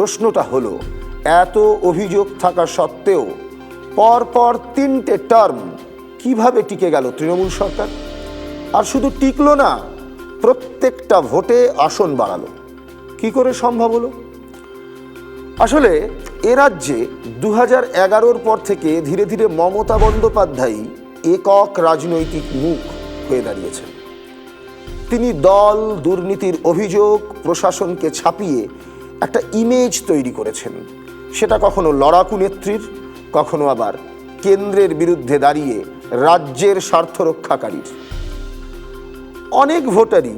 প্রশ্নটা হলো, এত অভিযোগ থাকা সত্ত্বেও পরপর 3টে টার্ম কিভাবে টিকে গেল তৃণমূল সরকার? আর শুধু টিকলো না, প্রত্যেকটা ভোটে আসন বাড়ালো। কি করে সম্ভব হলো? আসলে এ রাজ্যে 2011-র পর থেকে ধীরে ধীরে মমতা বন্দ্যোপাধ্যায় একক রাজনৈতিক মুখ হয়ে দাঁড়িয়েছেন। তিনি দল, দুর্নীতির অভিযোগ, প্রশাসনকে ছাপিয়ে একটা ইমেজ তৈরি করেছেন। সেটা কখনো লড়াকু নেত্রীর, কখনো আবার কেন্দ্রের বিরুদ্ধে দাঁড়িয়ে রাজ্যের স্বার্থ রক্ষাকারীর। অনেক ভোটারই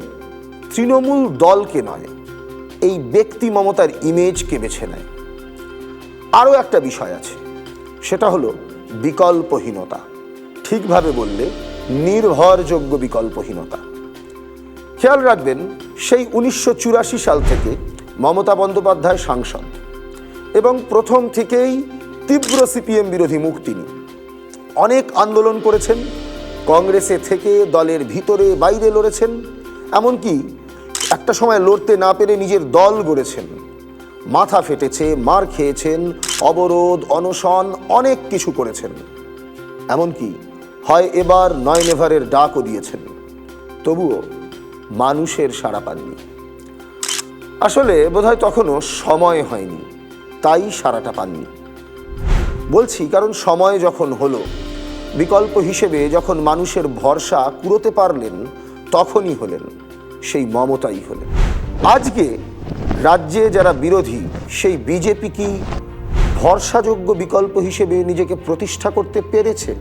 তৃণমূল দলকে নয়, এই ব্যক্তি মমতার ইমেজকে বেছে নেয়। আরও একটা বিষয় আছে, সেটা হলো বিকল্পহীনতা। ঠিকভাবে বললে নির্ভরযোগ্য বিকল্পহীনতা। খেয়াল রাখবেন, সেই 1984 সাল থেকে মমতা বন্দ্যোপাধ্যায় সাংসদ এবং প্রথম থেকেই তীব্র সিপিএম বিরোধী মুখ তিনি। অনেক আন্দোলন করেছেন, কংগ্রেসে থেকে দলের ভিতরে বাইরে লড়েছেন, এমনকি একটা সময় লড়তে না পেরে নিজের দল গড়েছেন। মাথা ফেটেছে, মার খেয়েছেন, অবরোধ, অনশন, অনেক কিছু করেছেন। এমনকি হয় এবার নয় নেভারের ডাকও দিয়েছেন। তবুও মানুষের সাড়া পাননি। আসলে বোধহয় তখনও সময় হয়নি, তাই সাড়াটা পাননি। বলছি কারণ সময় যখন হলো, বিকল্প হিসেবে যখন মানুষের ভরসা কুড়োতে পারলেন, তখনই হলেন, সেই মমতাই হলেন। আজকে রাজ্যে যারা বিরোধী, সেই বিজেপি কি ভরসাযোগ্য বিকল্প হিসেবে নিজেকে প্রতিষ্ঠা করতে পেরেছে?